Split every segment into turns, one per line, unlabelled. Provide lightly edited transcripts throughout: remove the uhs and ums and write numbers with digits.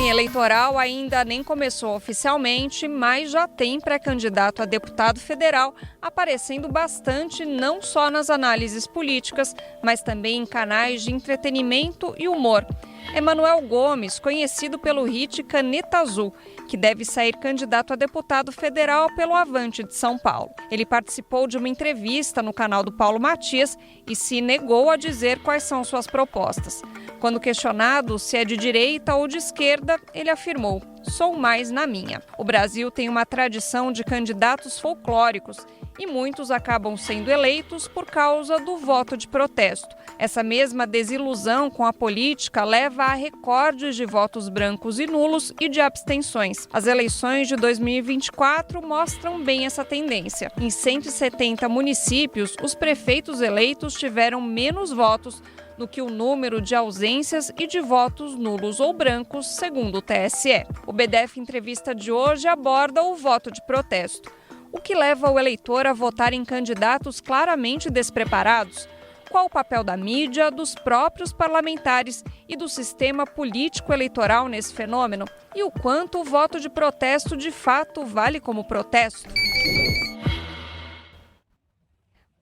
campanha eleitoral ainda nem começou oficialmente, mas já tem pré-candidato a deputado federal aparecendo bastante não só nas análises políticas, mas também em canais de entretenimento e humor. Emanuel Gomes, conhecido pelo hit Caneta Azul, que deve sair candidato a deputado federal pelo Avante de São Paulo. Ele participou de uma entrevista no canal do Paulo Matias e se negou a dizer quais são suas propostas. Quando questionado se é de direita ou de esquerda, ele afirmou: "Sou mais na minha". O Brasil tem uma tradição de candidatos folclóricos e muitos acabam sendo eleitos por causa do voto de protesto. Essa mesma desilusão com a política leva a recordes de votos brancos e nulos e de abstenções. As eleições de 2024 mostram bem essa tendência. Em 170 municípios, os prefeitos eleitos tiveram menos votos do que o número de ausências e de votos nulos ou brancos, segundo o TSE. O BDF Entrevista de hoje aborda o voto de protesto. O que leva o eleitor a votar em candidatos claramente despreparados? Qual o papel da mídia, dos próprios parlamentares e do sistema político-eleitoral nesse fenômeno? E o quanto o voto de protesto de fato vale como protesto?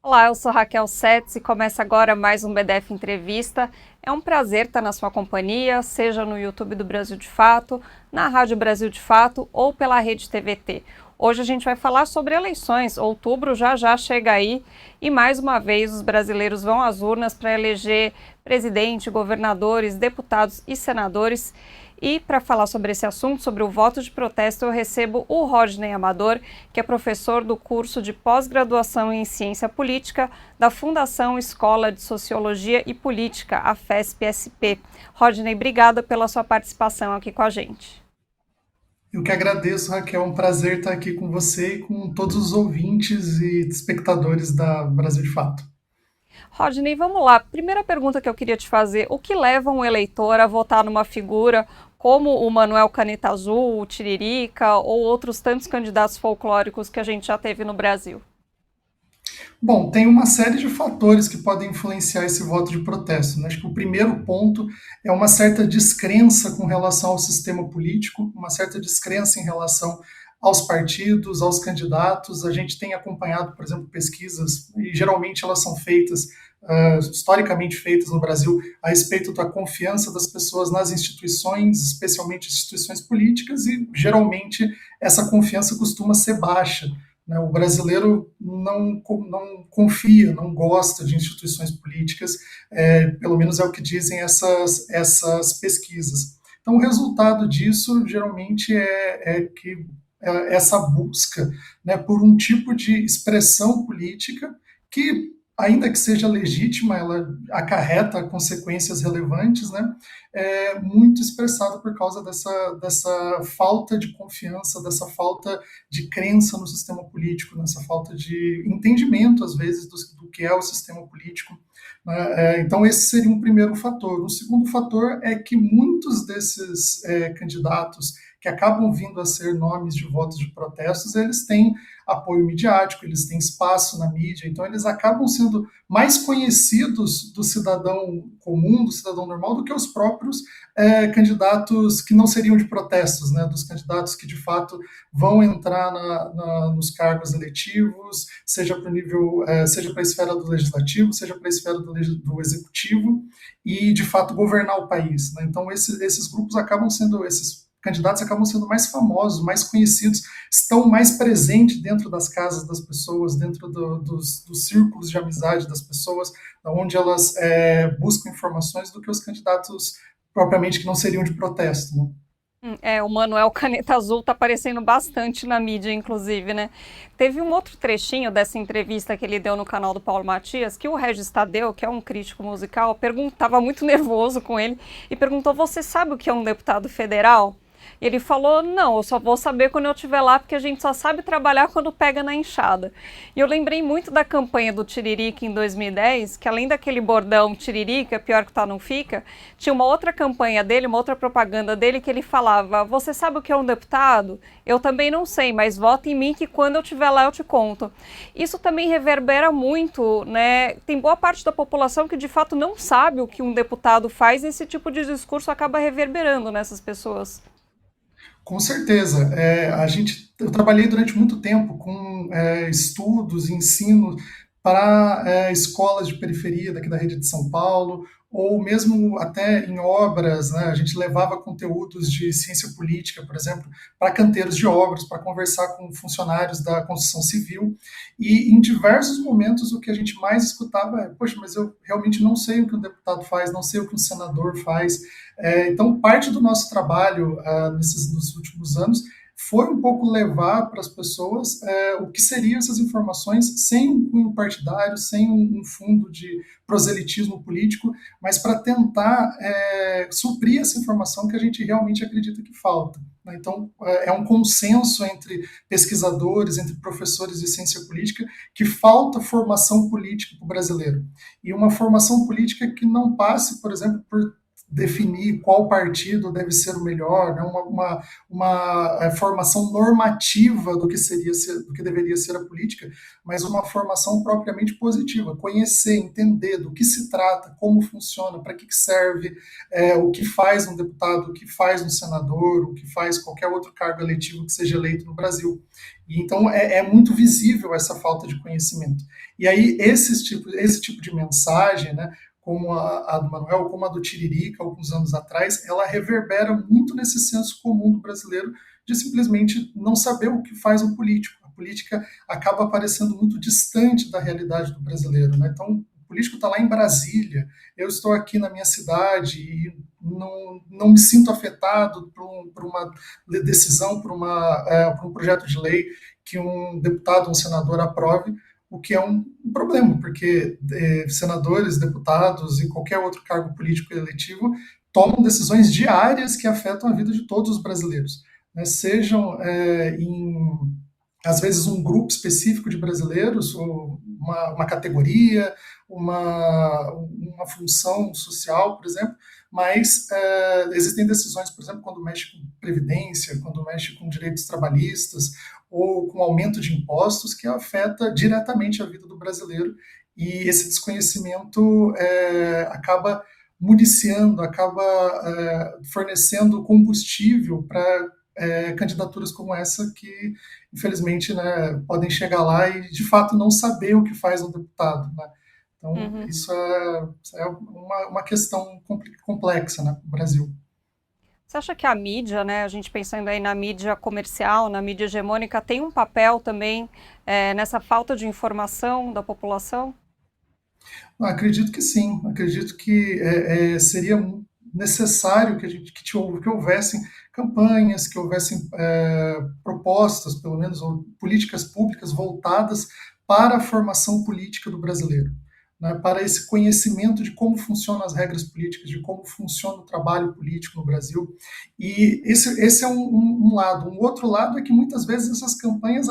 Olá, eu sou Raquel Setz e começa agora mais um BDF Entrevista. É um prazer estar na sua companhia, seja no YouTube do Brasil de Fato, na Rádio Brasil de Fato ou pela Rede TVT. Hoje a gente vai falar sobre eleições. Outubro já chega aí e mais uma vez os brasileiros vão às urnas para eleger presidente, governadores, deputados e senadores. E para falar sobre esse assunto, sobre o voto de protesto, eu recebo o Rodney Amador, que é professor do curso de pós-graduação em Ciência Política da Fundação Escola de Sociologia e Política, a FESP-SP. Rodney, obrigada pela sua participação aqui com a gente.
Eu que agradeço, Raquel. É um prazer estar aqui com você e com todos os ouvintes e espectadores da Brasil de Fato.
Rodney, vamos lá. Primeira pergunta que eu queria te fazer: o que leva um eleitor a votar numa figura como o Manuel Caneta Azul, o Tiririca ou outros tantos candidatos folclóricos que a gente já teve no Brasil?
Bom, tem uma série de fatores que podem influenciar esse voto de protesto, né? Acho que o primeiro ponto é uma certa descrença com relação ao sistema político, uma certa descrença em relação aos partidos, aos candidatos. A gente tem acompanhado, por exemplo, pesquisas, e geralmente elas são feitas, historicamente feitas no Brasil, a respeito da confiança das pessoas nas instituições, especialmente instituições políticas, e geralmente essa confiança costuma ser baixa. O brasileiro não confia, não gosta de instituições políticas, pelo menos é o que dizem essas pesquisas. Então, o resultado disso, geralmente, é que essa busca, né, por um tipo de expressão política que, ainda que seja legítima, ela acarreta consequências relevantes, né, é muito expressada por causa dessa falta de confiança, dessa falta de crença no sistema político, nessa falta de entendimento, às vezes, do que é o sistema político. Então, esse seria um primeiro fator. O segundo fator é que muitos desses candidatos que acabam vindo a ser nomes de votos de protestos, eles têm apoio midiático, eles têm espaço na mídia, então eles acabam sendo mais conhecidos do cidadão comum, do cidadão normal, do que os próprios candidatos que não seriam de protestos, né, dos candidatos que de fato vão entrar nos cargos eletivos, seja para o nível, seja para a esfera do legislativo, seja para a esfera do executivo, e de fato governar o país, né? Então esses grupos acabam sendo, esses candidatos acabam sendo mais famosos, mais conhecidos, estão mais presentes dentro das casas das pessoas, dentro dos círculos de amizade das pessoas, onde elas buscam informações, do que os candidatos propriamente que não seriam de protesto, né?
O Manuel Caneta Azul está aparecendo bastante na mídia, inclusive, né? Teve um outro trechinho dessa entrevista que ele deu no canal do Paulo Matias, que o Regis Tadeu, que é um crítico musical, estava muito nervoso com ele e perguntou: "Você sabe o que é um deputado federal?" E ele falou: "Não, eu só vou saber quando eu estiver lá, porque a gente só sabe trabalhar quando pega na enxada." E eu lembrei muito da campanha do Tiririca em 2010, que além daquele bordão Tiririca, pior que tá não fica, tinha uma outra campanha dele, uma outra propaganda dele, que ele falava: "Você sabe o que é um deputado? Eu também não sei, mas vota em mim que quando eu estiver lá eu te conto." Isso também reverbera muito, né? Tem boa parte da população que de fato não sabe o que um deputado faz, e esse tipo de discurso acaba reverberando nessas pessoas.
Com certeza. Eu trabalhei durante muito tempo com estudos e ensino para escolas de periferia daqui da rede de São Paulo, ou mesmo até em obras, né? A gente levava conteúdos de ciência política, por exemplo, para canteiros de obras, para conversar com funcionários da construção civil. E em diversos momentos o que a gente mais escutava é: poxa, mas eu realmente não sei o que um deputado faz, não sei o que um senador faz. Então, parte do nosso trabalho nos últimos anos foi um pouco levar para as pessoas o que seriam essas informações sem um cunho partidário, sem um fundo de proselitismo político, mas para tentar suprir essa informação que a gente realmente acredita que falta. Né? Então, é um consenso entre pesquisadores, entre professores de ciência política, que falta formação política para o brasileiro. E uma formação política que não passe, por exemplo, por definir qual partido deve ser o melhor, né? Uma formação normativa do que deveria ser a política, mas uma formação propriamente positiva, conhecer, entender do que se trata, como funciona, para que serve, o que faz um deputado, o que faz um senador, o que faz qualquer outro cargo eletivo que seja eleito no Brasil. E então é muito visível essa falta de conhecimento. E aí esse tipo de mensagem, né, como a do Manuel, como a do Tiririca, alguns anos atrás, ela reverbera muito nesse senso comum do brasileiro de simplesmente não saber o que faz um político. A política acaba parecendo muito distante da realidade do brasileiro. Né? Então, o político está lá em Brasília, eu estou aqui na minha cidade e não me sinto afetado por uma decisão, por um projeto de lei que um deputado, um senador aprove, o que é um problema, porque senadores, deputados e qualquer outro cargo político eletivo tomam decisões diárias que afetam a vida de todos os brasileiros, né? Sejam às vezes um grupo específico de brasileiros, ou uma categoria, uma função social, por exemplo, mas existem decisões, por exemplo, quando mexe com previdência, quando mexe com direitos trabalhistas, ou com aumento de impostos, que afeta diretamente a vida do brasileiro, e esse desconhecimento acaba municiando, acaba fornecendo combustível para candidaturas como essa que, infelizmente, né, podem chegar lá e, de fato, não saber o que faz um deputado. Né? Então,
Uhum.
isso é uma questão complexa, né, no Brasil.
Você acha que a mídia, né, a gente pensando aí na mídia comercial, na mídia hegemônica, tem um papel também nessa falta de informação da população?
Acredito que sim. Acredito que seria necessário que houvessem campanhas, que houvessem propostas, pelo menos, ou políticas públicas voltadas para a formação política do brasileiro, né, para esse conhecimento de como funcionam as regras políticas, de como funciona o trabalho político no Brasil. E esse é um lado. Um outro lado é que muitas vezes essas campanhas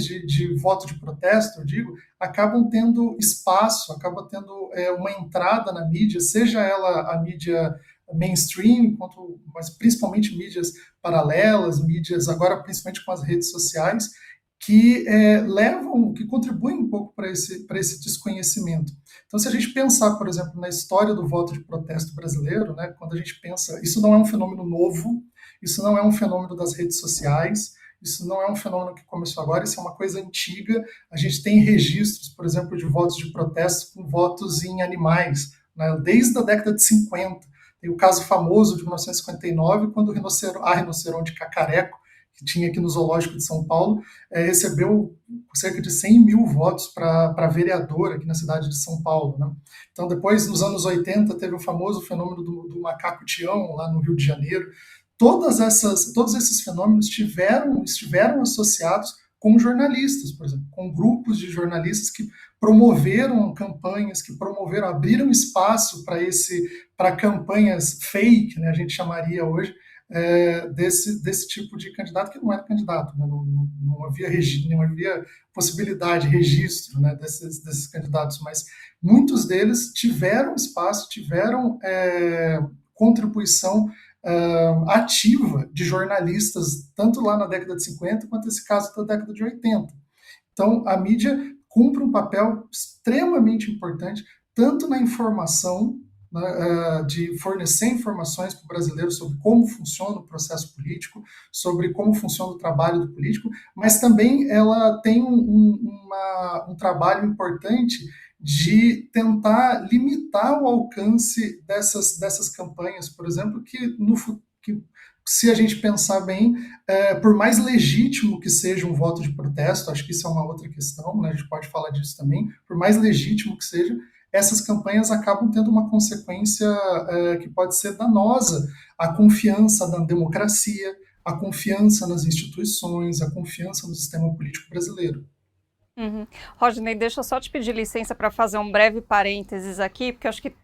de voto de protesto, eu digo, acabam tendo espaço, acabam tendo uma entrada na mídia, seja ela a mídia mainstream, mas principalmente mídias paralelas, mídias agora principalmente com as redes sociais, que contribuem um pouco para esse desconhecimento. Então, se a gente pensar, por exemplo, na história do voto de protesto brasileiro, né, quando a gente pensa, isso não é um fenômeno novo, isso não é um fenômeno das redes sociais, isso não é um fenômeno que começou agora, isso é uma coisa antiga. A gente tem registros, por exemplo, de votos de protesto com votos em animais, né, desde a década de 50. Tem o caso famoso de 1959, quando a rinoceronte cacareco, que tinha aqui no Zoológico de São Paulo, recebeu cerca de 100 mil votos para vereador aqui na cidade de São Paulo. Né? Então, depois, nos anos 80, teve o famoso fenômeno do macaco Tião, lá no Rio de Janeiro. Todos esses fenômenos estiveram associados com jornalistas, por exemplo, com grupos de jornalistas que promoveram campanhas, que abriram espaço para campanhas fake, né, a gente chamaria hoje, desse tipo de candidato que não era candidato, né? Não havia possibilidade, registro, né, desses candidatos, mas muitos deles tiveram espaço, tiveram contribuição ativa de jornalistas, tanto lá na década de 50 quanto esse caso da década de 80. Então, a mídia cumpre um papel extremamente importante, tanto na informação né, de fornecer informações para o brasileiro sobre como funciona o processo político, sobre como funciona o trabalho do político, mas também ela tem um trabalho importante de tentar limitar o alcance dessas campanhas, por exemplo, que se a gente pensar bem, por mais legítimo que seja um voto de protesto, acho que isso é uma outra questão, né, a gente pode falar disso também, por mais legítimo que seja, essas campanhas acabam tendo uma consequência que pode ser danosa à confiança na democracia, à confiança nas instituições, à confiança no sistema político brasileiro.
Uhum. Rodney, deixa eu só te pedir licença para fazer um breve parênteses aqui, porque eu acho que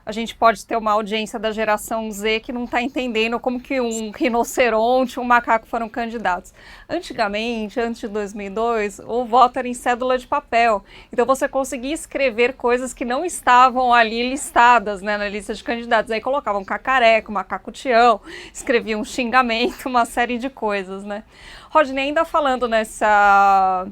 a gente pode ter uma audiência da geração Z que não está entendendo como que um rinoceronte e um macaco foram candidatos. Antigamente, antes de 2002, o voto era em cédula de papel. Então você conseguia escrever coisas que não estavam ali listadas, né, na lista de candidatos. Aí colocavam cacareco, macaco-tião, escreviam um xingamento, uma série de coisas, né? Rodney, ainda falando nessa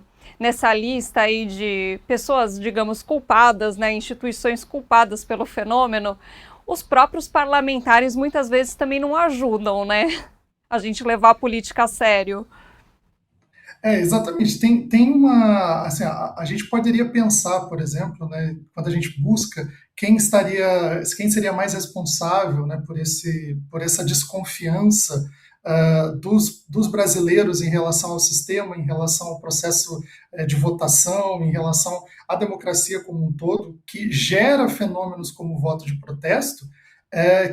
lista aí de pessoas, digamos, culpadas, né, instituições culpadas pelo fenômeno, os próprios parlamentares muitas vezes também não ajudam, né, a gente levar a política a sério.
Exatamente. Tem uma. Assim, a gente poderia pensar, por exemplo, né, quando a gente busca quem seria mais responsável, né, por essa desconfiança dos brasileiros em relação ao sistema, em relação ao processo de votação, em relação à democracia como um todo, que gera fenômenos como o voto de protesto,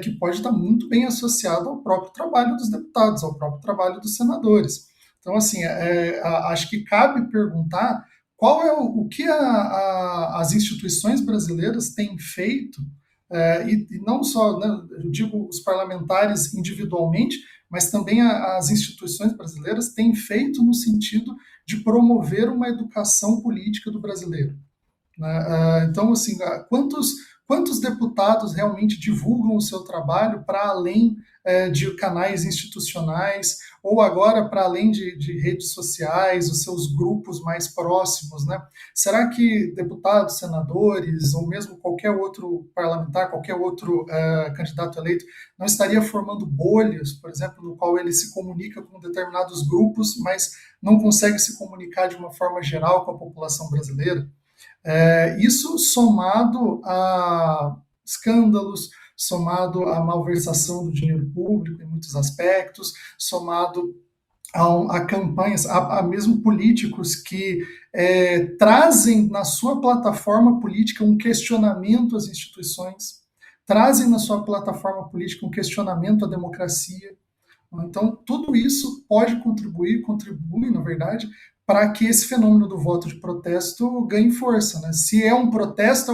que pode estar muito bem associado ao próprio trabalho dos deputados, ao próprio trabalho dos senadores. Então, assim, acho que cabe perguntar qual é o que as instituições brasileiras têm feito, e não só, né, eu digo os parlamentares individualmente, mas também as instituições brasileiras têm feito no sentido de promover uma educação política do brasileiro, né? Então, assim, quantos deputados realmente divulgam o seu trabalho para além de canais institucionais ou agora para além de redes sociais, os seus grupos mais próximos, né? Será que deputados, senadores ou mesmo qualquer outro parlamentar, qualquer outro candidato eleito não estaria formando bolhas, por exemplo, no qual ele se comunica com determinados grupos, mas não consegue se comunicar de uma forma geral com a população brasileira? Isso somado a escândalos, somado à malversação do dinheiro público em muitos aspectos, somado a campanhas, a mesmo políticos que trazem na sua plataforma política um questionamento às instituições, trazem na sua plataforma política um questionamento à democracia. Então, tudo isso pode contribui, na verdade, para que esse fenômeno do voto de protesto ganhe força, né? Se é um protesto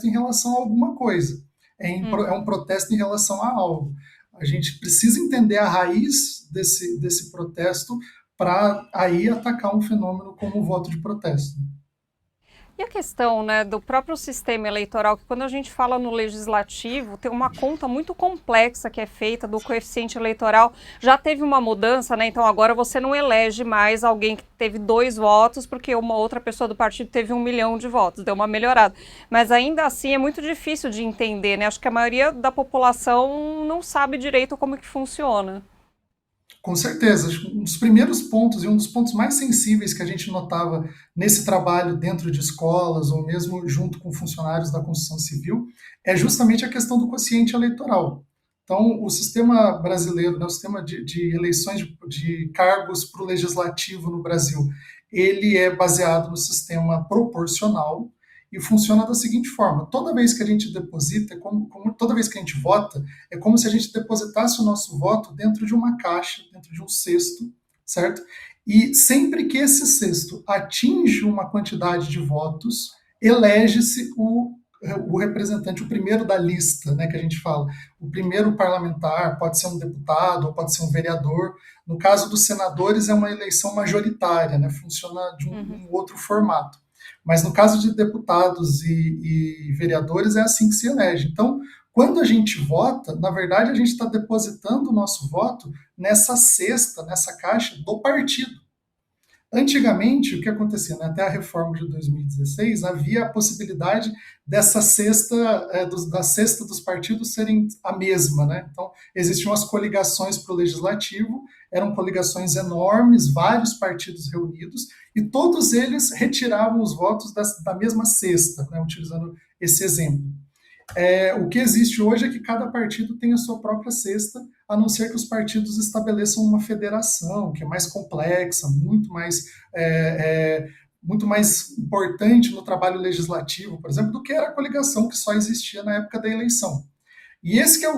em relação a alguma coisa, é um protesto em relação a algo. A gente precisa entender a raiz desse protesto para aí atacar um fenômeno como o voto de protesto.
E a questão, né, do próprio sistema eleitoral, que quando a gente fala no legislativo, tem uma conta muito complexa que é feita do coeficiente eleitoral. Já teve uma mudança, né? Então agora você não elege mais alguém que teve 2 votos, porque uma outra pessoa do partido teve 1 milhão de votos, deu uma melhorada. Mas ainda assim é muito difícil de entender, né? Acho que a maioria da população não sabe direito como que funciona.
Com certeza, um dos primeiros pontos e um dos pontos mais sensíveis que a gente notava nesse trabalho dentro de escolas ou mesmo junto com funcionários da construção civil é justamente a questão do quociente eleitoral. Então, o sistema brasileiro, né, o sistema de eleições de cargos para o legislativo no Brasil, ele é baseado no sistema proporcional e funciona da seguinte forma: toda vez que a gente deposita, toda vez que a gente vota, é como se a gente depositasse o nosso voto dentro de uma caixa, dentro de um cesto, certo? E sempre que esse cesto atinge uma quantidade de votos, elege-se o representante, o primeiro da lista, né, que a gente fala. O primeiro parlamentar pode ser um deputado, ou pode ser um vereador. No caso dos senadores, é uma eleição majoritária, né, funciona de um outro formato. Mas no caso de deputados e vereadores, é assim que se elege. Então, quando a gente vota, na verdade, a gente está depositando o nosso voto nessa cesta, nessa caixa do partido. Antigamente, o que acontecia, né, até a reforma de 2016, havia a possibilidade dessa cesta, da cesta dos partidos serem a mesma, né? Então, existiam as coligações para o legislativo, eram coligações enormes, vários partidos reunidos, e todos eles retiravam os votos da mesma cesta, né, utilizando esse exemplo. O que existe hoje é que cada partido tem a sua própria cesta, a não ser que os partidos estabeleçam uma federação, que é mais complexa, muito mais importante no trabalho legislativo, por exemplo, do que era a coligação que só existia na época da eleição. E esse que é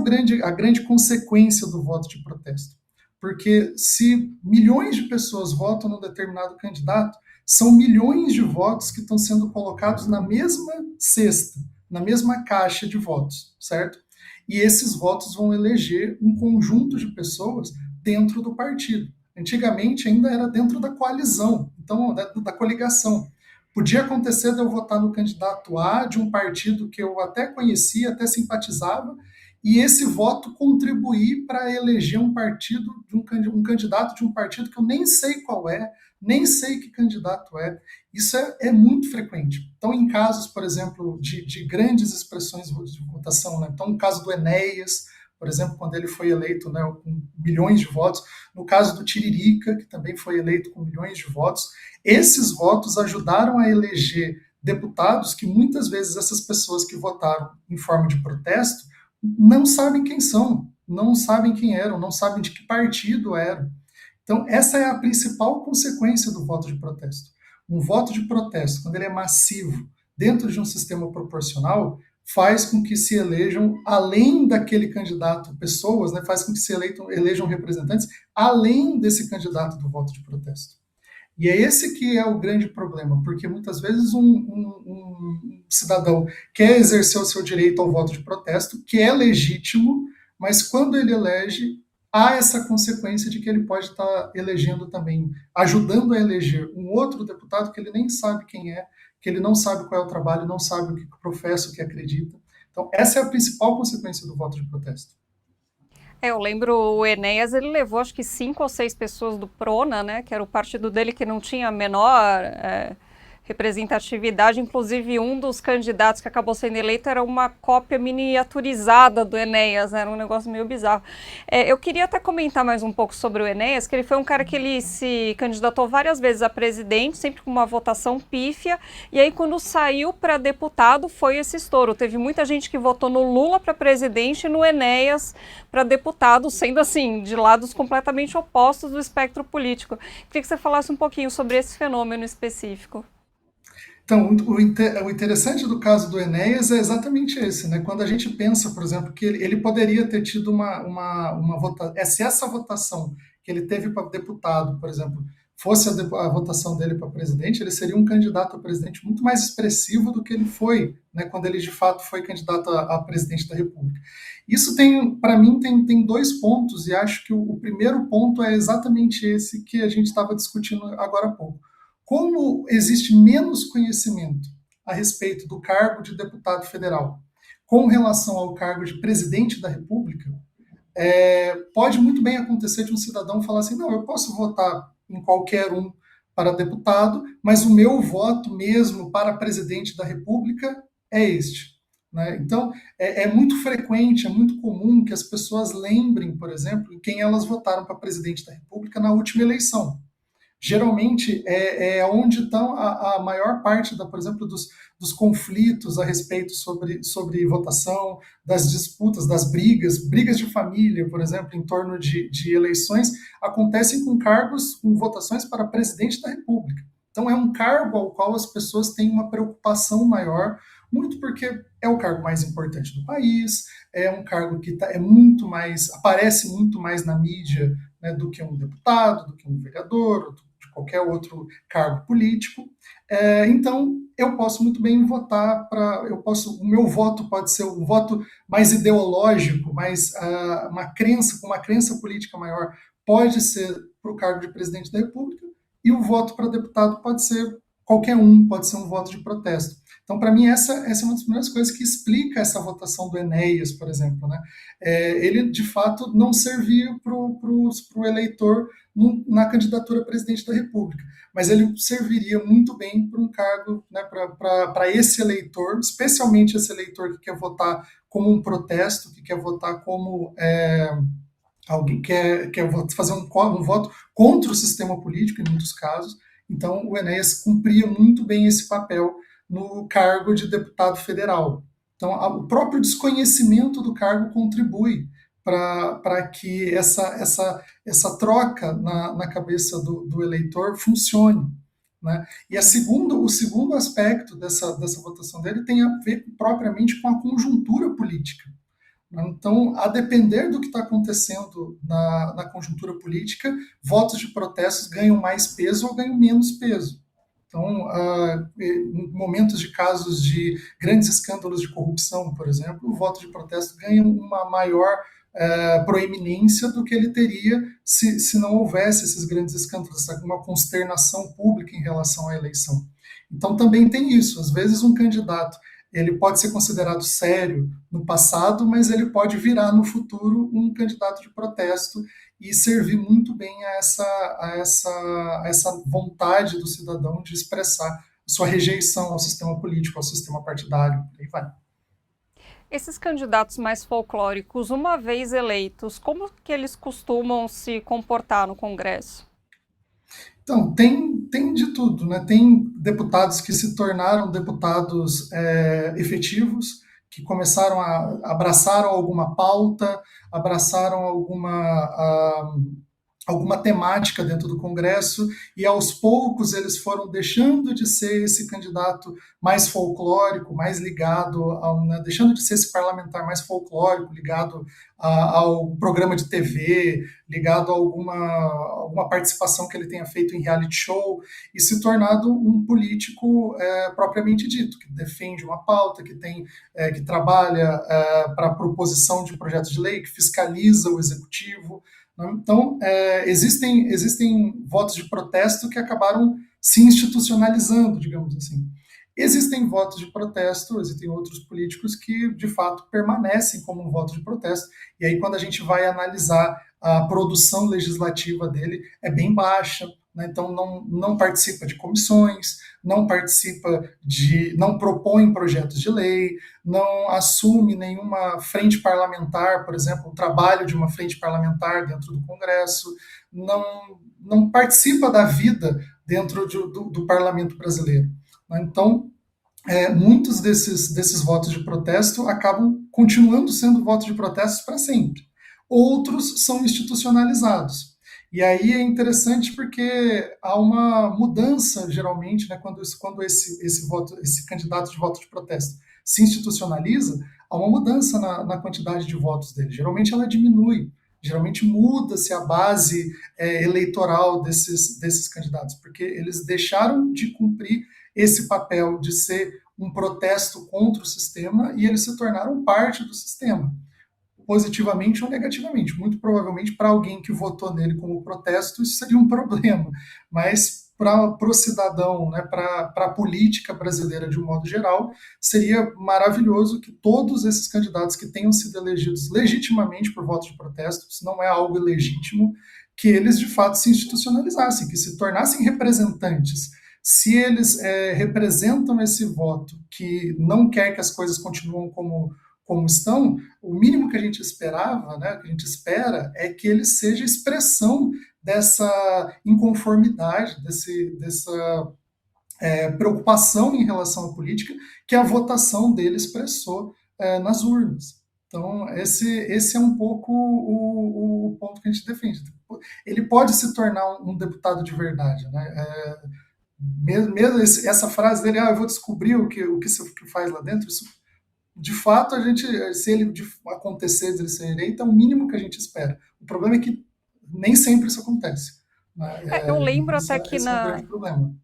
a grande consequência do voto de protesto. Porque se milhões de pessoas votam num determinado candidato, são milhões de votos que estão sendo colocados na mesma cesta, na mesma caixa de votos, certo? E esses votos vão eleger um conjunto de pessoas dentro do partido. Antigamente ainda era dentro da coalizão, então da coligação. Podia acontecer de eu votar no candidato A de um partido que eu até conhecia, até simpatizava, e esse voto contribuir para eleger um partido, um candidato de um partido que eu nem sei qual é, nem sei que candidato é. Isso é muito frequente. Então, em casos, por exemplo, de grandes expressões de votação, né? Então, no caso do Enéas, por exemplo, quando ele foi eleito, né, com milhões de votos, no caso do Tiririca, que também foi eleito com milhões de votos, esses votos ajudaram a eleger deputados que muitas vezes essas pessoas que votaram em forma de protesto não sabem quem são, não sabem quem eram, não sabem de que partido eram. Então, essa é a principal consequência do voto de protesto. Um voto de protesto, quando ele é massivo, dentro de um sistema proporcional, faz com que se elejam, além daquele candidato, pessoas, né, faz com que se elejam representantes, além desse candidato do voto de protesto. E é esse que é o grande problema, porque muitas vezes um cidadão quer exercer o seu direito ao voto de protesto, que é legítimo, mas quando ele elege, há essa consequência de que ele pode estar elegendo também, ajudando a eleger um outro deputado que ele nem sabe quem é, que ele não sabe qual é o trabalho, não sabe o que professa, o que acredita. Então, essa é a principal consequência do voto de protesto.
Eu lembro o Enéas, ele levou acho que 5 ou 6 pessoas do Prona, né, que era o partido dele que não tinha a menor representatividade, inclusive um dos candidatos que acabou sendo eleito era uma cópia miniaturizada do Enéas, né? Era um negócio meio bizarro. Eu queria até comentar mais um pouco sobre o Enéas, que ele foi um cara que ele se candidatou várias vezes a presidente, sempre com uma votação pífia, e aí quando saiu para deputado foi esse estouro. Teve muita gente que votou no Lula para presidente e no Enéas para deputado, sendo assim, de lados completamente opostos do espectro político. Queria que você falasse um pouquinho sobre esse fenômeno específico.
Então, o interessante do caso do Enéas é exatamente esse, né? Quando a gente pensa, por exemplo, que ele poderia ter tido uma votação, se essa votação que ele teve para deputado, por exemplo, fosse a votação dele para presidente, ele seria um candidato a presidente muito mais expressivo do que ele foi, né? Quando ele de fato foi candidato a presidente da República. Isso para mim, tem dois pontos, e acho que o primeiro ponto é exatamente esse que a gente estava discutindo agora há pouco. Como existe menos conhecimento a respeito do cargo de deputado federal com relação ao cargo de presidente da República, pode muito bem acontecer de um cidadão falar assim, não, eu posso votar em qualquer um para deputado, mas o meu voto mesmo para presidente da República é este. Né? Então, é muito frequente, é muito comum que as pessoas lembrem, por exemplo, quem elas votaram para presidente da República na última eleição. Geralmente é onde estão a maior parte, por exemplo, dos conflitos a respeito sobre votação, das disputas, das brigas de família, por exemplo, em torno de eleições, acontecem com cargos, com votações para presidente da República. Então é um cargo ao qual as pessoas têm uma preocupação maior, muito porque é o cargo mais importante do país, é um cargo que aparece muito mais na mídia, né, do que um deputado, do que um vereador, qualquer outro cargo político. Então, eu posso muito bem votar o meu voto pode ser um voto mais ideológico, mais com uma crença política maior, pode ser para o cargo de presidente da República, e o voto para deputado pode ser qualquer um pode ser um voto de protesto. Então, para mim, essa é uma das primeiras coisas que explica essa votação do Enéas, por exemplo, né? Ele, de fato, não servia para o eleitor na candidatura a presidente da República, mas ele serviria muito bem para um cargo, né, para esse eleitor, especialmente esse eleitor que quer votar como um protesto, que quer votar como alguém que quer fazer um voto contra o sistema político, em muitos casos. Então, o Enéas cumpria muito bem esse papel no cargo de deputado federal. Então, o próprio desconhecimento do cargo contribui para que essa troca na cabeça do eleitor funcione. Né? E o segundo aspecto dessa votação dele tem a ver propriamente com a conjuntura política. Então, a depender do que está acontecendo na conjuntura política, votos de protestos ganham mais peso ou ganham menos peso. Então, em momentos de casos de grandes escândalos de corrupção, por exemplo, o voto de protesto ganha uma maior proeminência do que ele teria se não houvesse esses grandes escândalos, uma consternação pública em relação à eleição. Então, também tem isso. Às vezes, um candidato ele pode ser considerado sério no passado, mas ele pode virar no futuro um candidato de protesto e servir muito bem a essa vontade do cidadão de expressar sua rejeição ao sistema político, ao sistema partidário, e aí vai.
Esses candidatos mais folclóricos, uma vez eleitos, como que eles costumam se comportar no Congresso?
Então, tem de tudo, né? Tem deputados que se tornaram deputados efetivos, que começaram abraçaram alguma pauta, abraçaram alguma temática dentro do Congresso, e aos poucos eles foram deixando de ser esse candidato mais folclórico, mais ligado né, deixando de ser esse parlamentar mais folclórico, ligado ao programa de TV, ligado a alguma participação que ele tenha feito em reality show, e se tornado um político propriamente dito, que defende uma pauta, que trabalha para a proposição de projetos de lei, que fiscaliza o executivo. Então, existem votos de protesto que acabaram se institucionalizando, digamos assim. Existem votos de protesto, existem outros políticos que, de fato, permanecem como um voto de protesto, e aí quando a gente vai analisar a produção legislativa dele, é bem baixa, né? Então não participa de comissões, não propõe projetos de lei, não assume nenhuma frente parlamentar, por exemplo, o trabalho de uma frente parlamentar dentro do Congresso, não participa da vida dentro do parlamento brasileiro. Então, muitos desses votos de protesto acabam continuando sendo votos de protesto para sempre. Outros são institucionalizados. E aí é interessante porque há uma mudança, geralmente, né, quando esse candidato de voto de protesto se institucionaliza, há uma mudança na quantidade de votos dele. Geralmente ela diminui, geralmente muda-se a base eleitoral desses candidatos, porque eles deixaram de cumprir esse papel de ser um protesto contra o sistema e eles se tornaram parte do sistema, positivamente ou negativamente. Muito provavelmente para alguém que votou nele como protesto isso seria um problema, mas para o cidadão, né, para a política brasileira de um modo geral, seria maravilhoso que todos esses candidatos que tenham sido elegidos legitimamente por voto de protesto, isso não é algo ilegítimo, que eles de fato se institucionalizassem, que se tornassem representantes. Se eles representam esse voto que não quer que as coisas continuem como estão, o mínimo que a gente esperava, né, que a gente espera, é que ele seja expressão dessa inconformidade, dessa preocupação em relação à política que a votação dele expressou nas urnas. Então, esse é um pouco o ponto que a gente defende. Ele pode se tornar um deputado de verdade, né? Mesmo essa frase dele, eu vou descobrir o que faz lá dentro, isso, de fato, se ele acontecer, ele ser eleito, é o mínimo que a gente espera. O problema é que nem sempre isso acontece. Né?
Eu lembro até que
é um grande problema.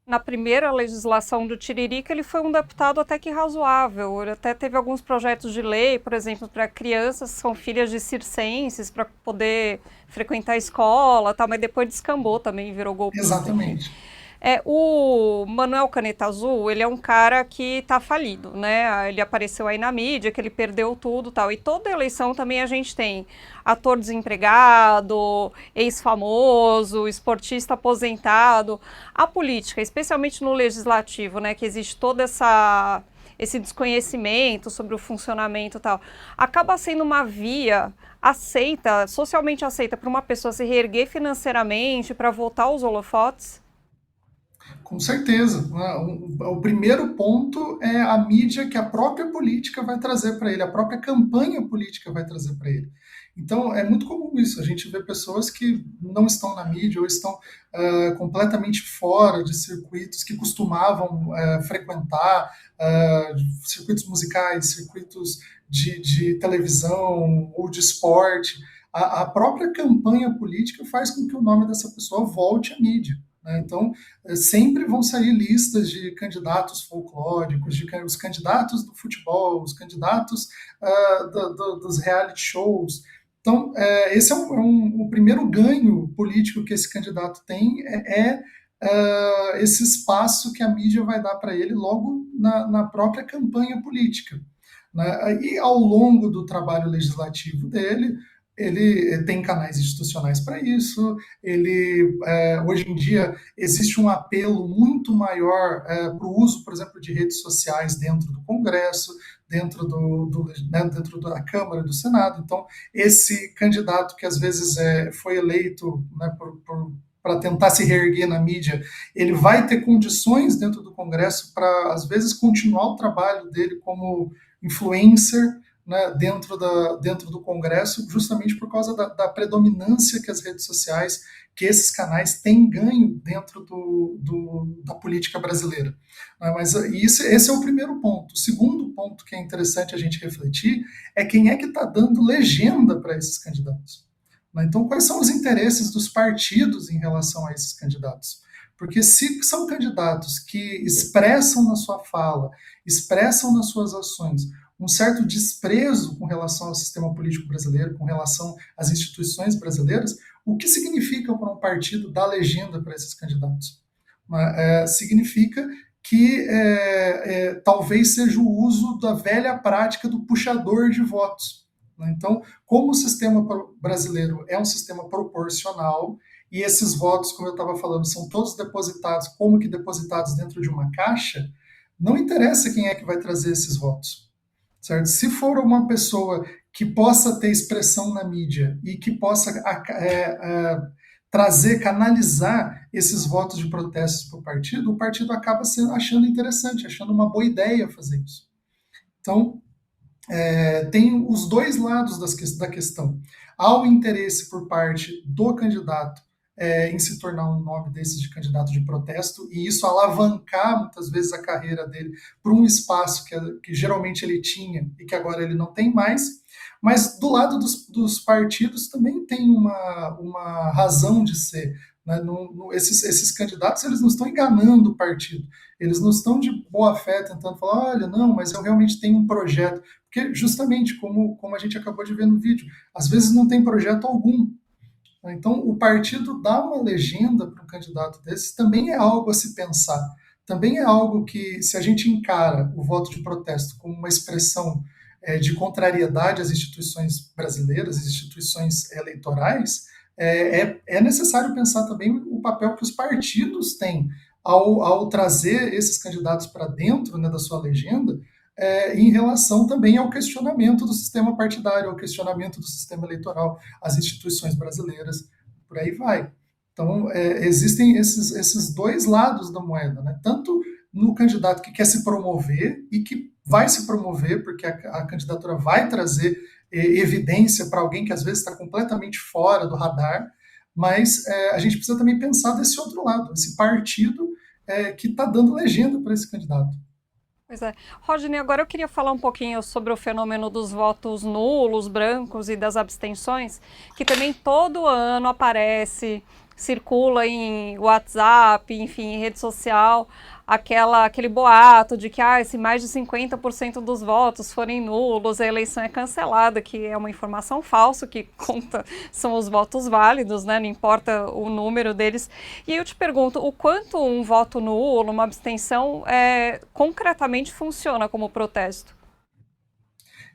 Na primeira legislação do Tiririca, ele foi um deputado até que razoável. Ele até teve alguns projetos de lei, por exemplo, para crianças que são filhas de circenses, para poder frequentar a escola, tal, mas depois descambou também, virou golpista.
Exatamente.
O Manuel Caneta Azul, ele é um cara que está falido, né? Ele apareceu aí na mídia, que ele perdeu tudo e tal. E toda eleição também a gente tem ator desempregado, ex-famoso, esportista aposentado. A política, especialmente no legislativo, né? Que existe toda esse desconhecimento sobre o funcionamento e tal, acaba sendo uma via aceita, socialmente aceita, para uma pessoa se reerguer financeiramente, para voltar aos holofotes?
Com certeza, né? O primeiro ponto é a mídia que a própria política vai trazer para ele, a própria campanha política vai trazer para ele. Então, é muito comum isso. A gente vê pessoas que não estão na mídia ou estão completamente fora de circuitos que costumavam frequentar, circuitos musicais, circuitos de televisão ou de esporte. A própria campanha política faz com que o nome dessa pessoa volte à mídia, né? Então, sempre vão sair listas de candidatos folclóricos, os candidatos do futebol, os candidatos dos reality shows. Então, esse é o primeiro ganho político que esse candidato tem, esse espaço que a mídia vai dar para ele logo na própria campanha política, né? E ao longo do trabalho legislativo dele, ele tem canais institucionais para isso. Hoje em dia existe um apelo muito maior para o uso, por exemplo, de redes sociais dentro do Congresso, dentro da Câmara, do Senado. Então, esse candidato que às vezes foi eleito, né, para tentar se reerguer na mídia, ele vai ter condições dentro do Congresso para, às vezes, continuar o trabalho dele como influencer, né, dentro do Congresso, justamente por causa da predominância que as redes sociais, que esses canais têm ganho dentro da política brasileira. Mas esse é o primeiro ponto. O segundo ponto que é interessante a gente refletir é quem é que está dando legenda para esses candidatos. Então, quais são os interesses dos partidos em relação a esses candidatos? Porque se são candidatos que expressam na sua fala, expressam nas suas ações um certo desprezo com relação ao sistema político brasileiro, com relação às instituições brasileiras, o que significa para um partido dar legenda para esses candidatos? Significa que talvez seja o uso da velha prática do puxador de votos. Então, como o sistema brasileiro é um sistema proporcional, e esses votos, como eu estava falando, são todos depositados, como que depositados dentro de uma caixa, não interessa quem é que vai trazer esses votos. Certo? Se for uma pessoa que possa ter expressão na mídia e que possa canalizar esses votos de protestos para o partido acaba achando interessante, achando uma boa ideia fazer isso. Então, tem os dois lados da questão. Há o interesse por parte do candidato em se tornar um nome desses de candidato de protesto, e isso alavancar muitas vezes a carreira dele para um espaço que geralmente ele tinha e que agora ele não tem mais. Mas do lado dos partidos também tem uma razão de ser, né? Esses candidatos, eles não estão enganando o partido, eles não estão de boa fé tentando falar, olha, não, mas eu realmente tenho um projeto, porque justamente como a gente acabou de ver no vídeo, às vezes não tem projeto algum. Então, o partido dar uma legenda para um candidato desse também é algo a se pensar. Também é algo que, se a gente encara o voto de protesto como uma expressão de contrariedade às instituições brasileiras, às instituições eleitorais, é necessário pensar também o papel que os partidos têm ao trazer esses candidatos para dentro, né, da sua legenda, em relação também ao questionamento do sistema partidário, ao questionamento do sistema eleitoral, às instituições brasileiras, por aí vai. Então, existem esses dois lados da moeda, né? Tanto no candidato que quer se promover e que vai se promover, porque a candidatura vai trazer evidência para alguém que às vezes está completamente fora do radar, mas a gente precisa também pensar desse outro lado, esse partido que está dando legenda para esse candidato.
Pois é. Rodney, agora eu queria falar um pouquinho sobre o fenômeno dos votos nulos, brancos e das abstenções, que também todo ano aparece circula em WhatsApp, enfim, em rede social, aquele boato de que se mais de 50% dos votos forem nulos, a eleição é cancelada, que é uma informação falsa, que conta são os votos válidos, né? Não importa o número deles. E aí eu te pergunto, o quanto um voto nulo, uma abstenção, concretamente funciona como protesto?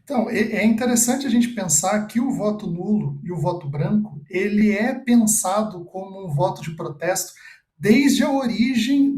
Então, é interessante a gente pensar que o voto nulo e o voto branco, ele é pensado como um voto de protesto desde a origem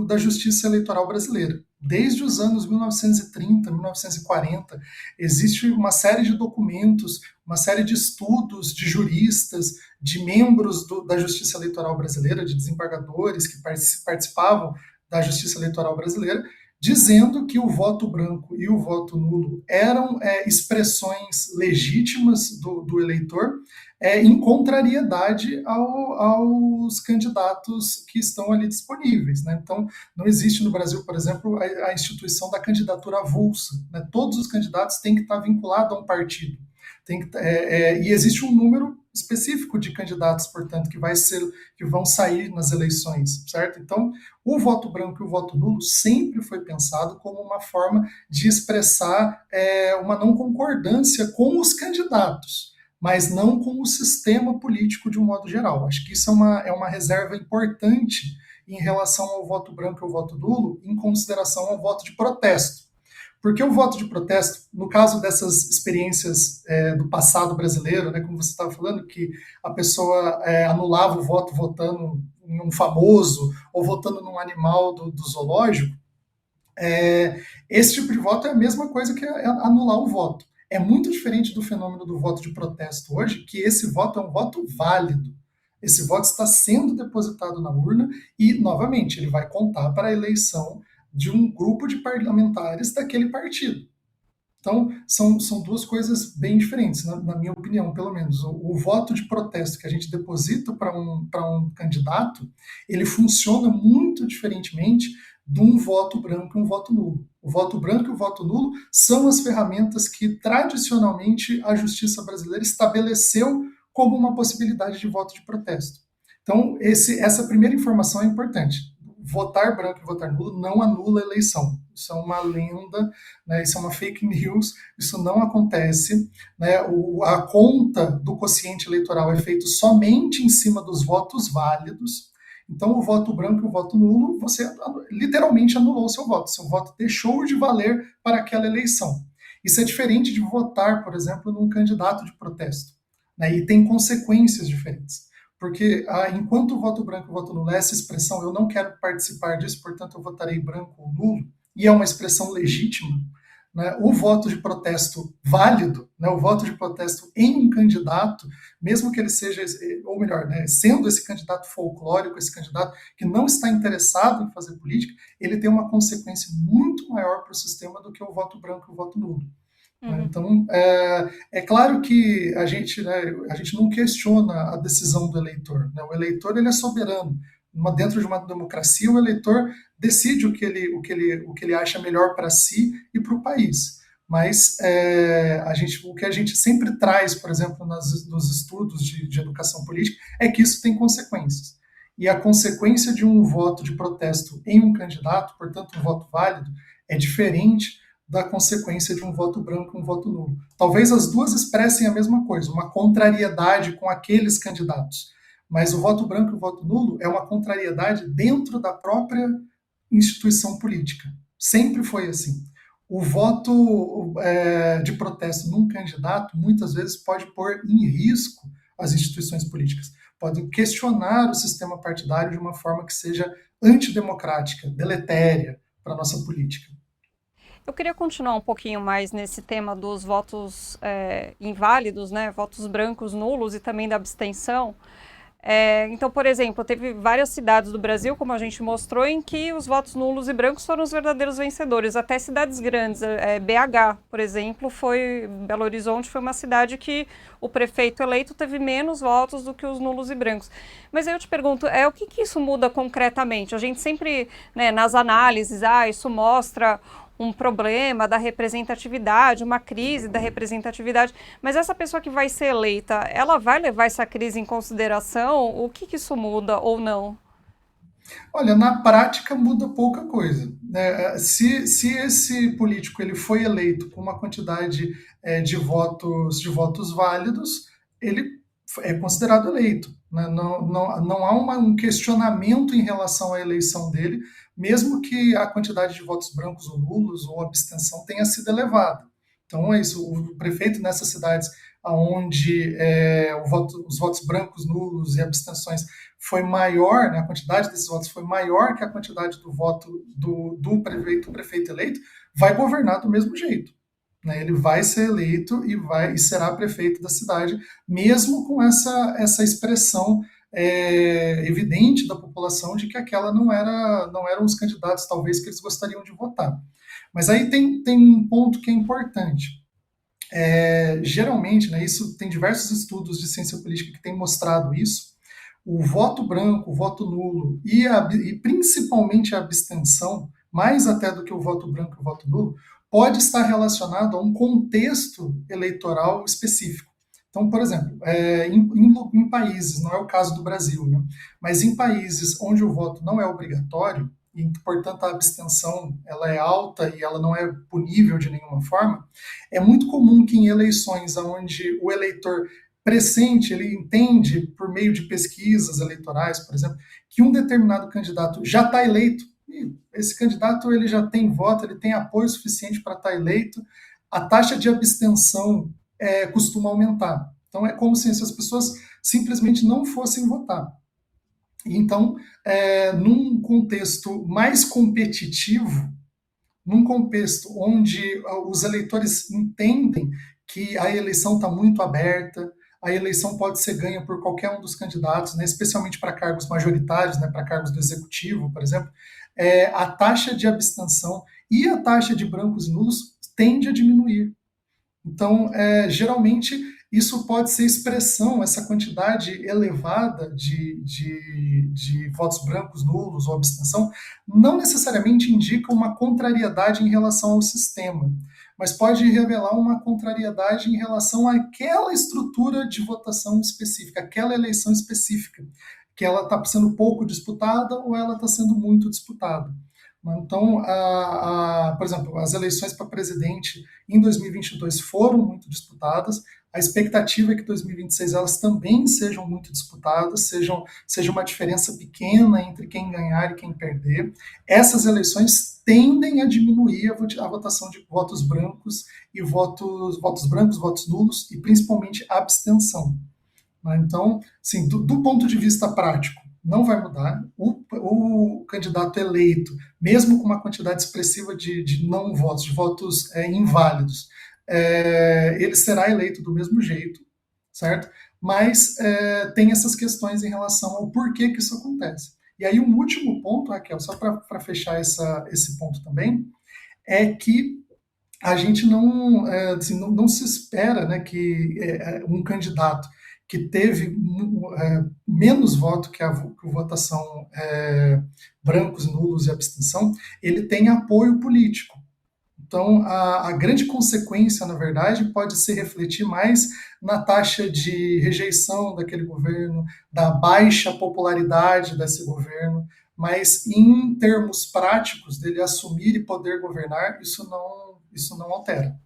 da justiça eleitoral brasileira. Desde os anos 1930, 1940, existe uma série de documentos, uma série de estudos de juristas, de membros da justiça eleitoral brasileira, de desembargadores que participavam da justiça eleitoral brasileira, dizendo que o voto branco e o voto nulo eram expressões legítimas do eleitor em contrariedade aos candidatos que estão ali disponíveis. Né? Então, não existe no Brasil, por exemplo, a instituição da candidatura avulsa. Né? Todos os candidatos têm que estar vinculados a um partido. E existe um número específico de candidatos, portanto, que vão sair nas eleições, certo? Então, o voto branco e o voto nulo sempre foi pensado como uma forma de expressar uma não concordância com os candidatos, mas não com o sistema político de um modo geral. Acho que isso é uma reserva importante em relação ao voto branco e ao voto nulo, em consideração ao voto de protesto. Porque o voto de protesto, no caso dessas experiências do passado brasileiro, né, como você estava falando, que a pessoa anulava o voto votando em um famoso ou votando num animal do zoológico, esse tipo de voto é a mesma coisa que anular o voto. É muito diferente do fenômeno do voto de protesto hoje, que esse voto é um voto válido. Esse voto está sendo depositado na urna e, novamente, ele vai contar para a eleição de um grupo de parlamentares daquele partido. Então, são duas coisas bem diferentes, na minha opinião, pelo menos. O voto de protesto que a gente deposita para um candidato, ele funciona muito diferentemente de um voto branco e um voto nulo. O voto branco e o voto nulo são as ferramentas que, tradicionalmente, a justiça brasileira estabeleceu como uma possibilidade de voto de protesto. Então, essa primeira informação é importante. Votar branco e votar nulo não anula a eleição. Isso é uma lenda, né? Isso é uma fake news, isso não acontece. Né? A conta do quociente eleitoral é feito somente em cima dos votos válidos. Então, o voto branco e o voto nulo, você literalmente anulou o seu voto. Seu voto deixou de valer para aquela eleição. Isso é diferente de votar, por exemplo, num candidato de protesto. Né? E tem consequências diferentes. Porque enquanto o voto branco e o voto nulo é essa expressão, eu não quero participar disso, portanto eu votarei branco ou nulo, e é uma expressão legítima, né? O voto de protesto válido, né? O voto de protesto em um candidato, mesmo que ele seja, ou melhor, né? Sendo esse candidato folclórico, esse candidato que não está interessado em fazer política, ele tem uma consequência muito maior para o sistema do que o voto branco e o voto nulo. Então, é claro que a gente não questiona a decisão do eleitor. Né? O eleitor ele é soberano. Dentro de uma democracia, o eleitor decide o que ele acha melhor para si e para o país. Mas o que a gente sempre traz, por exemplo, nos estudos de educação política, é que isso tem consequências. E a consequência de um voto de protesto em um candidato, portanto, um voto válido, é diferente da consequência de um voto branco e um voto nulo. Talvez as duas expressem a mesma coisa, uma contrariedade com aqueles candidatos. Mas o voto branco e o voto nulo é uma contrariedade dentro da própria instituição política. Sempre foi assim. O voto de protesto num candidato, muitas vezes, pode pôr em risco as instituições políticas. Pode questionar o sistema partidário de uma forma que seja antidemocrática, deletéria para a nossa política.
Eu queria continuar um pouquinho mais nesse tema dos votos inválidos, né? Votos brancos nulos e também da abstenção. Então, por exemplo, teve várias cidades do Brasil, como a gente mostrou, em que os votos nulos e brancos foram os verdadeiros vencedores. Até cidades grandes, BH, por exemplo, Belo Horizonte foi uma cidade que o prefeito eleito teve menos votos do que os nulos e brancos. Mas aí eu te pergunto, o que isso muda concretamente? A gente sempre, né, nas análises, isso mostra um problema da representatividade, uma crise da representatividade, mas essa pessoa que vai ser eleita, ela vai levar essa crise em consideração? O que isso muda ou não?
Olha, na prática muda pouca coisa, né? Se esse político ele foi eleito com uma quantidade de votos válidos, ele é considerado eleito, né? Não há um questionamento em relação à eleição dele, mesmo que a quantidade de votos brancos ou nulos ou abstenção tenha sido elevada. Então é isso, o prefeito nessas cidades onde os votos brancos, nulos e abstenções foi maior, né, a quantidade desses votos foi maior que a quantidade do voto do prefeito eleito, vai governar do mesmo jeito. Né? Ele vai ser eleito e será prefeito da cidade, mesmo com essa expressão evidente da população de que aquela não eram os candidatos, talvez, que eles gostariam de votar. Mas aí tem um ponto que é importante. Geralmente, né, isso tem diversos estudos de ciência política que têm mostrado isso, o voto branco, o voto nulo e principalmente a abstenção, mais até do que o voto branco e o voto nulo, pode estar relacionado a um contexto eleitoral específico. Então, por exemplo, em países, não é o caso do Brasil, né, mas em países onde o voto não é obrigatório, e, portanto, a abstenção ela é alta e ela não é punível de nenhuma forma, é muito comum que em eleições onde o eleitor pressente, ele entende, por meio de pesquisas eleitorais, por exemplo, que um determinado candidato já está eleito, e esse candidato ele já tem voto, ele tem apoio suficiente para estar eleito, a taxa de abstenção costuma aumentar. Então, é como se as pessoas simplesmente não fossem votar. Então, num contexto mais competitivo, num contexto onde os eleitores entendem que a eleição está muito aberta, a eleição pode ser ganha por qualquer um dos candidatos, né, especialmente para cargos majoritários, né, para cargos do executivo, por exemplo, a taxa de abstenção e a taxa de brancos e nulos tende a diminuir. Então, geralmente, isso pode ser expressão, essa quantidade elevada de votos brancos, nulos ou abstenção, não necessariamente indica uma contrariedade em relação ao sistema, mas pode revelar uma contrariedade em relação àquela estrutura de votação específica, aquela eleição específica, que ela está sendo pouco disputada ou ela está sendo muito disputada. Então, por exemplo, as eleições para presidente em 2022 foram muito disputadas. A expectativa é que 2026 elas também sejam muito disputadas, seja uma diferença pequena entre quem ganhar e quem perder. Essas eleições tendem a diminuir a votação de votos brancos e votos brancos, votos nulos e principalmente a abstenção. Então, assim, do ponto de vista prático, não vai mudar. O candidato eleito, mesmo com uma quantidade expressiva de não votos, de votos inválidos, ele será eleito do mesmo jeito, certo? Mas tem essas questões em relação ao porquê que isso acontece. E aí um último ponto, Raquel, só para fechar esse ponto também, é que a gente assim, não se espera, né, que um candidato que teve menos voto que a votação brancos, nulos e abstenção, ele tem apoio político. Então, a grande consequência, na verdade, pode se refletir mais na taxa de rejeição daquele governo, da baixa popularidade desse governo, mas em termos práticos dele assumir e poder governar, isso não altera.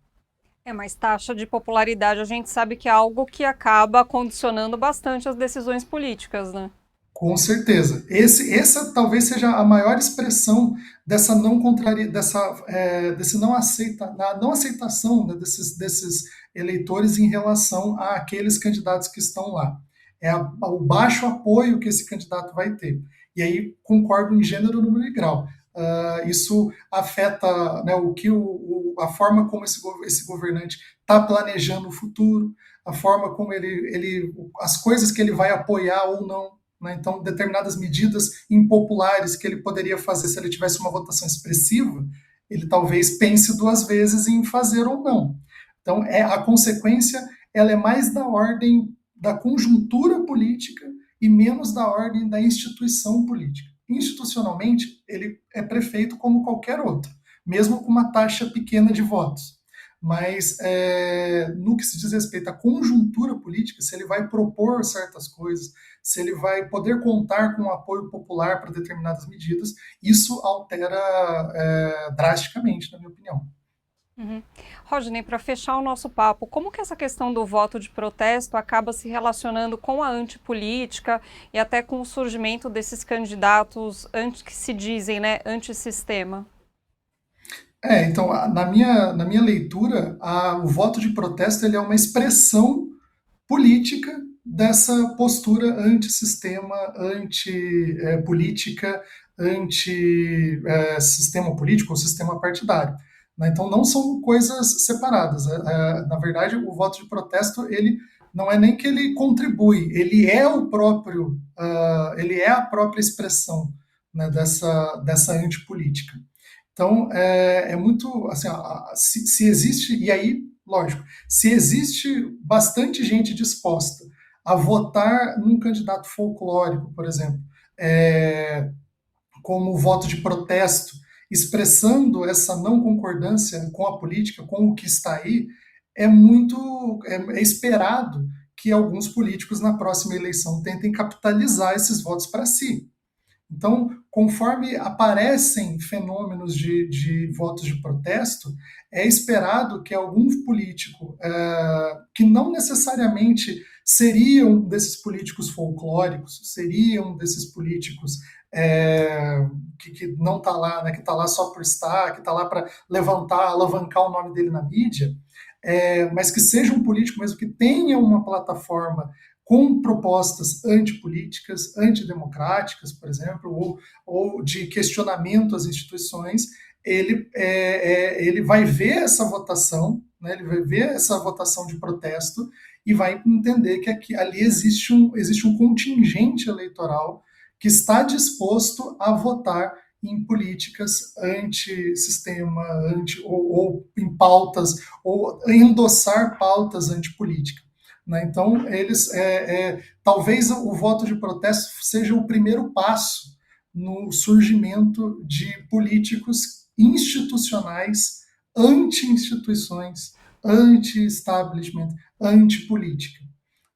Mas taxa de popularidade a gente sabe que é algo que acaba condicionando bastante as decisões políticas, né?
Com certeza. Essa talvez seja a maior expressão dessa não aceitação, né, desses eleitores em relação àqueles candidatos que estão lá. O baixo apoio que esse candidato vai ter. E aí concordo em gênero, número e grau. Isso afeta, né, a forma como esse governante está planejando o futuro, a forma como as coisas que ele vai apoiar ou não, né? Então, determinadas medidas impopulares que ele poderia fazer se ele tivesse uma votação expressiva, ele talvez pense duas vezes em fazer ou não. Então, a consequência ela é mais da ordem da conjuntura política e menos da ordem da instituição política. Institucionalmente, ele é prefeito como qualquer outro, mesmo com uma taxa pequena de votos. Mas no que se diz respeito à conjuntura política, se ele vai propor certas coisas, se ele vai poder contar com o apoio popular para determinadas medidas, isso altera drasticamente, na minha opinião.
Uhum. Rodney, para fechar o nosso papo, como que essa questão do voto de protesto acaba se relacionando com a antipolítica e até com o surgimento desses candidatos que se dizem, né, antissistema?
Então, na minha leitura, o voto de protesto ele é uma expressão política dessa postura antissistema, anti-política, anti-sistema político ou sistema partidário. Né? Então, não são coisas separadas. Na verdade, o voto de protesto, ele não é nem que ele contribui, ele é o próprio, ele é a própria expressão, né, dessa antipolítica. Então, é muito, assim, se existe, e aí, lógico, se existe bastante gente disposta a votar num candidato folclórico, por exemplo, é, como voto de protesto, expressando essa não concordância com a política, com o que está aí, é esperado que alguns políticos na próxima eleição tentem capitalizar esses votos para si. Então, conforme aparecem fenômenos de votos de protesto, é esperado que algum político, que não necessariamente seriam desses políticos folclóricos, seriam desses políticos que não está lá, né, que está lá só por estar, que está lá para levantar, alavancar o nome dele na mídia, mas que seja um político mesmo que tenha uma plataforma com propostas antipolíticas, antidemocráticas, por exemplo, ou de questionamento às instituições, ele vai ver essa votação, né, ele vai ver essa votação de protesto e vai entender que ali existe um contingente eleitoral que está disposto a votar em políticas antissistema, ou em pautas, ou endossar pautas antipolíticas. Né? Então, talvez o voto de protesto seja o primeiro passo no surgimento de políticos institucionais, anti-instituições, anti-establishment, anti-política.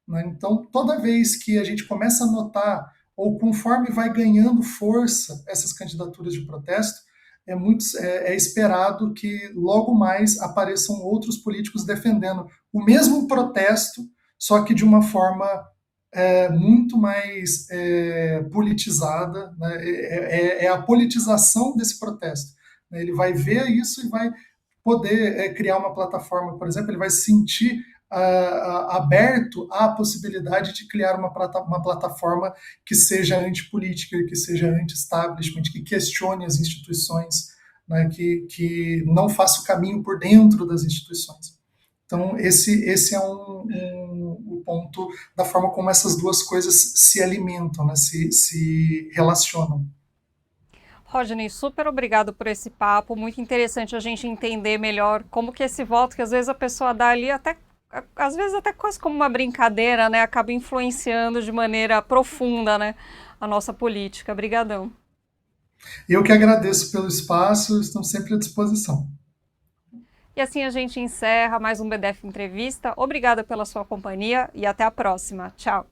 Né? Então, toda vez que a gente começa a notar, ou conforme vai ganhando força essas candidaturas de protesto, é esperado que logo mais apareçam outros políticos defendendo o mesmo protesto, só que de uma forma muito mais politizada, né? É a politização desse protesto. Né? Ele vai ver isso e vai poder criar uma plataforma, por exemplo, ele vai se sentir aberto à possibilidade de criar uma plataforma que seja antipolítica, que seja anti-establishment, que questione as instituições, né, que não faça o caminho por dentro das instituições. Então, esse é o ponto da forma como essas duas coisas se alimentam, né, se relacionam.
Rodney, super obrigado por esse papo, muito interessante a gente entender melhor como que esse voto, que às vezes a pessoa dá ali às vezes até quase como uma brincadeira, né, acaba influenciando de maneira profunda, né, a nossa política. Obrigadão.
Eu que agradeço pelo espaço, estou sempre à disposição.
E assim a gente encerra mais um BDF Entrevista. Obrigada pela sua companhia e até a próxima. Tchau.